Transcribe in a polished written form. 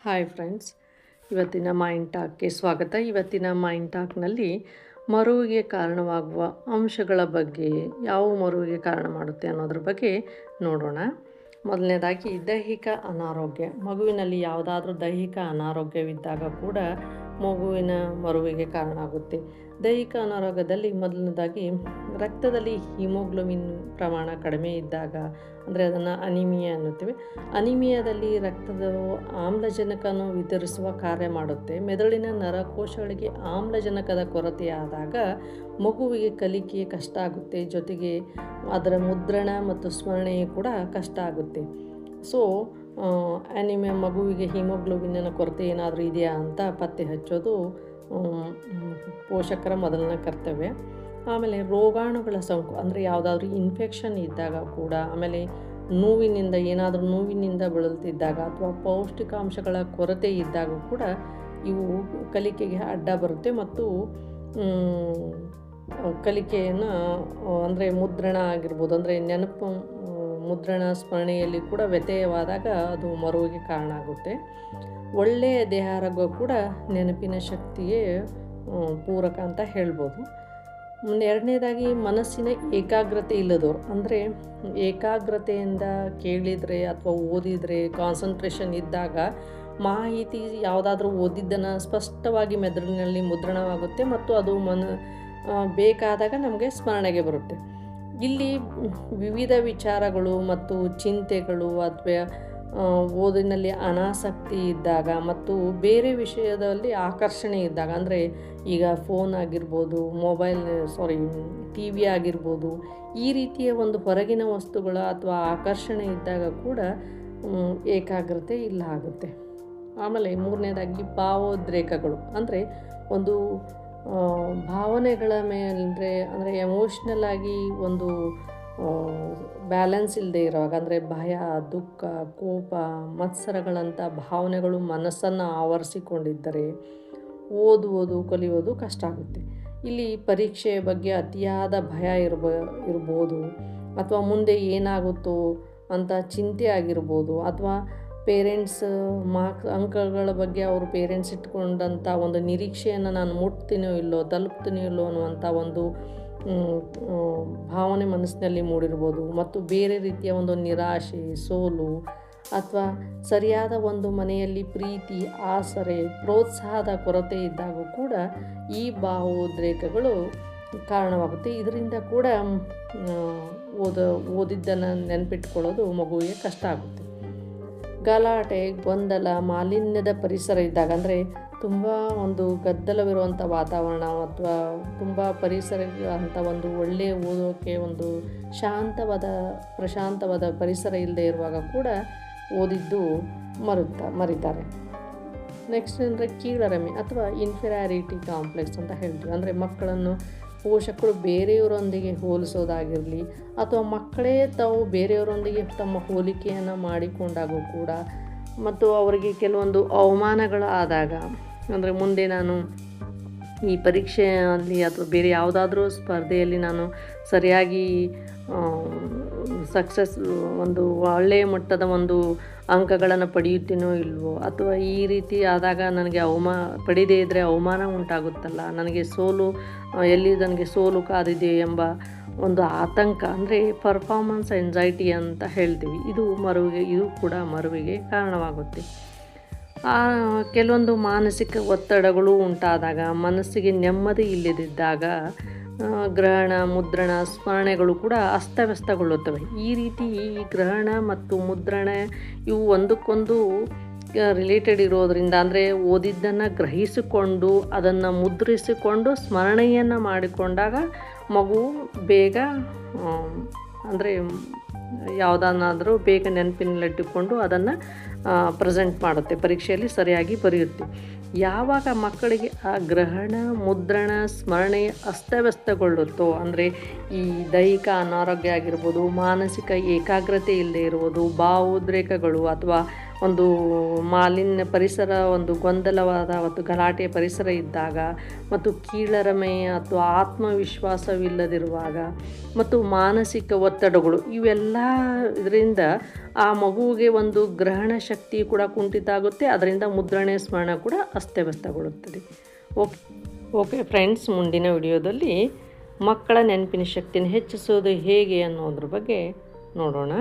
Hi friends, ಇವತ್ತಿನ mind ಟಾಕ್ಗೆ ಸ್ವಾಗತ. ಇವತ್ತಿನ ಮೈಂಡ್ ಟಾಕ್ನಲ್ಲಿ ಮರುವಿಗೆ ಕಾರಣವಾಗುವ ಅಂಶಗಳ ಬಗ್ಗೆ, ಯಾವ ಮರುವಿಗೆ ಕಾರಣ ಮಾಡುತ್ತೆ ಅನ್ನೋದ್ರ ಬಗ್ಗೆ ನೋಡೋಣ. ಮೊದಲನೇದಾಗಿ ದೈಹಿಕ ಅನಾರೋಗ್ಯ. ಮಗುವಿನಲ್ಲಿ ಯಾವುದಾದ್ರೂ ದೈಹಿಕ ಅನಾರೋಗ್ಯವಿದ್ದಾಗ ಕೂಡ ಮಗುವಿನ ಮರುವಿಗೆ ಕಾರಣ ಆಗುತ್ತೆ. ದೈಹಿಕ ಅನಾರೋಗ್ಯದಲ್ಲಿ ಮೊದಲನೇದಾಗಿ ರಕ್ತದಲ್ಲಿ ಹಿಮೋಗ್ಲೋಬಿನ್ ಪ್ರಮಾಣ ಕಡಿಮೆ ಇದ್ದಾಗ, ಅಂದರೆ ಅದನ್ನು ಅನಿಮಿಯಾ ಅನ್ನುತ್ತೇವೆ. ಅನಿಮಿಯಾದಲ್ಲಿ ರಕ್ತದ ಆಮ್ಲಜನಕವನ್ನು ವಿತರಿಸುವ ಕಾರ್ಯ ಮಾಡುತ್ತೆ. ಮೆದುಳಿನ ನರಕೋಶಗಳಿಗೆ ಆಮ್ಲಜನಕದ ಕೊರತೆಯಾದಾಗ ಮಗುವಿಗೆ ಕಲಿಕೆ ಕಷ್ಟ ಆಗುತ್ತೆ, ಜೊತೆಗೆ ಅದರ ಮುದ್ರಣ ಮತ್ತು ಸ್ಮರಣೆಯು ಕೂಡ ಕಷ್ಟ ಆಗುತ್ತೆ. ಸೊ ಅನಿಮಿಯಾ, ಮಗುವಿಗೆ ಹಿಮೋಗ್ಲೋಬಿನ್ನ ಕೊರತೆ ಏನಾದರೂ ಇದೆಯಾ ಅಂತ ಪತ್ತೆ ಹಚ್ಚೋದು ಪೋಷಕರ ಮೊದಲನೇ ಕರ್ತವ್ಯ. ಆಮೇಲೆ ರೋಗಾಣುಗಳ ಸೋಂಕು, ಅಂದರೆ ಯಾವುದಾದ್ರೂ ಇನ್ಫೆಕ್ಷನ್ ಇದ್ದಾಗ ಕೂಡ, ಆಮೇಲೆ ಏನಾದರೂ ನೋವಿನಿಂದ ಬಳಲ್ತಿದ್ದಾಗ ಅಥವಾ ಪೌಷ್ಟಿಕಾಂಶಗಳ ಕೊರತೆ ಇದ್ದಾಗ ಕೂಡ ಇವು ಕಲಿಕೆಗೆ ಅಡ್ಡ ಬರುತ್ತೆ ಮತ್ತು ಕಲಿಕೆಯನ್ನು ಅಂದರೆ ಮುದ್ರಣ ಆಗಿರ್ಬೋದು, ಅಂದರೆ ನೆನಪು ಮುದ್ರಣ ಸ್ಮರಣೆಯಲ್ಲಿ ಕೂಡ ವ್ಯತ್ಯಯವಾದಾಗ ಅದು ಮರುವಿಗೆ ಕಾರಣ ಆಗುತ್ತೆ. ಒಳ್ಳೆಯ ದೇಹಾರೋಗ್ಯ ಕೂಡ ನೆನಪಿನ ಶಕ್ತಿಗೆ ಪೂರಕ ಅಂತ ಹೇಳ್ಬೋದು. ಎರಡನೇದಾಗಿ ಮನಸ್ಸಿನ ಏಕಾಗ್ರತೆ ಇಲ್ಲದವರು, ಅಂದರೆ ಏಕಾಗ್ರತೆಯಿಂದ ಕೇಳಿದರೆ ಅಥವಾ ಓದಿದರೆ ಕಾನ್ಸಂಟ್ರೇಷನ್ ಇದ್ದಾಗ ಮಾಹಿತಿ ಯಾವುದಾದ್ರೂ ಓದಿದ್ದನ್ನು ಸ್ಪಷ್ಟವಾಗಿ ಮೆದುಳಿನಲ್ಲಿ ಮುದ್ರಣವಾಗುತ್ತೆ ಮತ್ತು ಅದು ಬೇಕಾದಾಗ ನಮಗೆ ಸ್ಮರಣೆಗೆ ಬರುತ್ತೆ. ಇಲ್ಲಿ ವಿವಿಧ ವಿಚಾರಗಳು ಮತ್ತು ಚಿಂತೆಗಳು ಅಥವಾ ಓದಿನಲ್ಲಿ ಅನಾಸಕ್ತಿ ಇದ್ದಾಗ ಮತ್ತು ಬೇರೆ ವಿಷಯದಲ್ಲಿ ಆಕರ್ಷಣೆ ಇದ್ದಾಗ, ಅಂದರೆ ಈಗ ಫೋನ್ ಆಗಿರ್ಬೋದು, ಟಿ ವಿ ಆಗಿರ್ಬೋದು, ಈ ರೀತಿಯ ಒಂದು ಹೊರಗಿನ ವಸ್ತುಗಳ ಅಥವಾ ಆಕರ್ಷಣೆ ಇದ್ದಾಗ ಕೂಡ ಏಕಾಗ್ರತೆ ಇಲ್ಲ ಆಗುತ್ತೆ. ಆಮೇಲೆ ಮೂರನೇದಾಗಿ ಭಾವೋದ್ರೇಕಗಳು, ಅಂದರೆ ಒಂದು ಭಾವನೆಗಳ ಮೇಲೆ, ಅಂದರೆ ಎಮೋಷ್ನಲ್ ಆಗಿ ಒಂದು ಬ್ಯಾಲೆನ್ಸ್ ಇಲ್ಲದೆ ಇರುವಾಗ, ಅಂದರೆ ಭಯ, ದುಃಖ, ಕೋಪ, ಮತ್ಸರಗಳಂಥ ಭಾವನೆಗಳು ಮನಸ್ಸನ್ನು ಆವರಿಸಿಕೊಂಡಿದ್ದರೆ ಓದುವುದು ಕಲಿಯೋದು ಕಷ್ಟ ಆಗುತ್ತೆ. ಇಲ್ಲಿ ಪರೀಕ್ಷೆಯ ಬಗ್ಗೆ ಅತಿಯಾದ ಭಯ ಇರ್ಬೋದು, ಅಥವಾ ಮುಂದೆ ಏನಾಗುತ್ತೋ ಅಂತ ಚಿಂತೆ ಆಗಿರ್ಬೋದು, ಅಥವಾ ಪೇರೆಂಟ್ಸ್ ಅಂಕಗಳ ಬಗ್ಗೆ ಅವರು ಪೇರೆಂಟ್ಸ್ ಇಟ್ಕೊಂಡಂಥ ಒಂದು ನಿರೀಕ್ಷೆಯನ್ನು ನಾನು ಮುಟ್ತೀನೋ ಇಲ್ಲೋ, ತಲುಪ್ತೀನೋ ಇಲ್ಲೋ ಅನ್ನುವಂಥ ಒಂದು ಭಾವನೆ ಮನಸ್ಸಿನಲ್ಲಿ ಮೂಡಿರ್ಬೋದು. ಮತ್ತು ಬೇರೆ ರೀತಿಯ ಒಂದು ನಿರಾಶೆ, ಸೋಲು, ಅಥವಾ ಸರಿಯಾದ ಒಂದು ಮನೆಯಲ್ಲಿ ಪ್ರೀತಿ, ಆಸರೆ, ಪ್ರೋತ್ಸಾಹದ ಕೊರತೆ ಇದ್ದಾಗ ಕೂಡ ಈ ಭಾವೋದ್ರೇಕಗಳು ಕಾರಣವಾಗುತ್ತೆ. ಇದರಿಂದ ಕೂಡ ಓದಿದ್ದನ್ನು ನೆನಪಿಟ್ಕೊಳ್ಳೋದು ಮಗುವಿಗೆ ಕಷ್ಟ ಆಗುತ್ತೆ. ಗಲಾಟೆ, ಗೊಂದಲ, ಮಾಲಿನ್ಯದ ಪರಿಸರ ಇದ್ದಾಗ, ಅಂದರೆ ತುಂಬ ಒಂದು ಗದ್ದಲವಿರುವಂಥ ವಾತಾವರಣ ಅಥವಾ ತುಂಬ ಪರಿಸರ ಅಂತ ಒಂದು ಒಳ್ಳೆಯ ಓದೋಕ್ಕೆ ಒಂದು ಪ್ರಶಾಂತವಾದ ಪರಿಸರ ಇಲ್ಲದೆ ಇರುವಾಗ ಕೂಡ ಓದಿದ್ದು ಮರಿತಾರೆ. ನೆಕ್ಸ್ಟ್ ಅಂದರೆ ಕೀಳರಿಮೆ ಅಥವಾ ಇನ್ಫೀರಿಯಾರಿಟಿ ಕಾಂಪ್ಲೆಕ್ಸ್ ಅಂತ ಹೇಳ್ತೀವಿ. ಅಂದರೆ ಮಕ್ಕಳನ್ನು ಪೋಷಕರು ಬೇರೆಯವರೊಂದಿಗೆ ಹೋಲಿಸೋದಾಗಿರಲಿ, ಅಥವಾ ಮಕ್ಕಳೇ ತಾವು ಬೇರೆಯವರೊಂದಿಗೆ ತಮ್ಮ ಹೋಲಿಕೆಯನ್ನು ಮಾಡಿಕೊಂಡಾಗೂ ಕೂಡ, ಮತ್ತು ಅವರಿಗೆ ಕೆಲವೊಂದು ಅವಮಾನಗಳು ಆದಾಗ, ಅಂದರೆ ಮುಂದೆ ನಾನು ಈ ಪರೀಕ್ಷೆಯಲ್ಲಿ ಅಥವಾ ಬೇರೆ ಯಾವುದಾದ್ರೂ ಸ್ಪರ್ಧೆಯಲ್ಲಿ ನಾನು ಸರಿಯಾಗಿ ಒಂದು ಒಳ್ಳೆಯ ಮಟ್ಟದ ಒಂದು ಅಂಕಗಳನ್ನು ಪಡೆಯುತ್ತೀನೋ ಇಲ್ವೋ, ಅಥವಾ ಈ ರೀತಿ ಆದಾಗ ನನಗೆ ಪಡೆಯದೇ ಇದ್ದರೆ ಅವಮಾನ ಉಂಟಾಗುತ್ತಲ್ಲ, ನನಗೆ ನನಗೆ ಸೋಲು ಕಾದಿದೆ ಎಂಬ ಒಂದು ಆತಂಕ, ಅಂದರೆ ಪರ್ಫಾರ್ಮೆನ್ಸ್ ಎಂಜೈಟಿ ಅಂತ ಹೇಳ್ತೀವಿ. ಇದು ಕೂಡ ಮರುವಿಗೆ ಕಾರಣವಾಗುತ್ತೆ. ಕೆಲವೊಂದು ಮಾನಸಿಕ ಒತ್ತಡಗಳು ಉಂಟಾದಾಗ, ಮನಸ್ಸಿಗೆ ನೆಮ್ಮದಿ ಇಲ್ಲದಿದ್ದಾಗ ಗ್ರಹಣ, ಮುದ್ರಣ, ಸ್ಮರಣೆಗಳು ಕೂಡ ಅಸ್ತವ್ಯಸ್ತಗೊಳ್ಳುತ್ತವೆ. ಈ ರೀತಿ ಗ್ರಹಣ ಮತ್ತು ಮುದ್ರಣ ಇವು ಒಂದಕ್ಕೊಂದು ರಿಲೇಟೆಡ್ ಇರೋದರಿಂದ, ಅಂದರೆ ಓದಿದ್ದನ್ನು ಗ್ರಹಿಸಿಕೊಂಡು ಅದನ್ನು ಮುದ್ರಿಸಿಕೊಂಡು ಸ್ಮರಣೆಯನ್ನು ಮಾಡಿಕೊಂಡಾಗ ಮಗು ಬೇಗ, ಅಂದರೆ ಯಾವುದನ್ನಾದರೂ ಬೇಗ ನೆನಪಿನಲ್ಲಿಟ್ಟುಕೊಂಡು ಅದನ್ನು ಪ್ರೆಸೆಂಟ್ ಮಾಡುತ್ತೆ, ಪರೀಕ್ಷೆಯಲ್ಲಿ ಸರಿಯಾಗಿ ಬರೆಯುತ್ತೆ. ಯಾವಾಗ ಮಕ್ಕಳಿಗೆ ಆ ಗ್ರಹಣ, ಮುದ್ರಣ, ಸ್ಮರಣೆ ಅಸ್ತವ್ಯಸ್ತಗೊಳ್ಳುತ್ತೋ, ಅಂದರೆ ಈ ದೈಹಿಕ ಅನಾರೋಗ್ಯ ಆಗಿರ್ಬೋದು, ಮಾನಸಿಕ ಏಕಾಗ್ರತೆ ಇಲ್ಲದೆ ಇರುವುದು, ಭಾವೋದ್ರೇಕಗಳು ಅಥವಾ ಒಂದು ಮಾಲಿನ್ಯ ಪರಿಸರ, ಒಂದು ಗೊಂದಲವಾದ ಮತ್ತು ಗಲಾಟೆ ಪರಿಸರ ಇದ್ದಾಗ, ಮತ್ತು ಕೀಳರಿಮೆ ಅಥವಾ ಆತ್ಮವಿಶ್ವಾಸವಿಲ್ಲದಿರುವಾಗ, ಮತ್ತು ಮಾನಸಿಕ ಒತ್ತಡಗಳು ಇವೆಲ್ಲ ಇದರಿಂದ ಆ ಮಗುವಿಗೆ ಒಂದು ಗ್ರಹಣ ಶಕ್ತಿ ಕೂಡ ಕುಂಠಿತ ಆಗುತ್ತೆ. ಅದರಿಂದ ಮುದ್ರಣೆ ಸ್ಮರಣ ಕೂಡ ಅಸ್ತವ್ಯಸ್ತಗೊಳ್ಳುತ್ತದೆ. ಓಕೆ ಫ್ರೆಂಡ್ಸ್, ಮುಂದಿನ ವಿಡಿಯೋದಲ್ಲಿ ಮಕ್ಕಳ ನೆನಪಿನ ಶಕ್ತಿಯನ್ನು ಹೆಚ್ಚಿಸೋದು ಹೇಗೆ ಅನ್ನೋದ್ರ ಬಗ್ಗೆ ನೋಡೋಣ.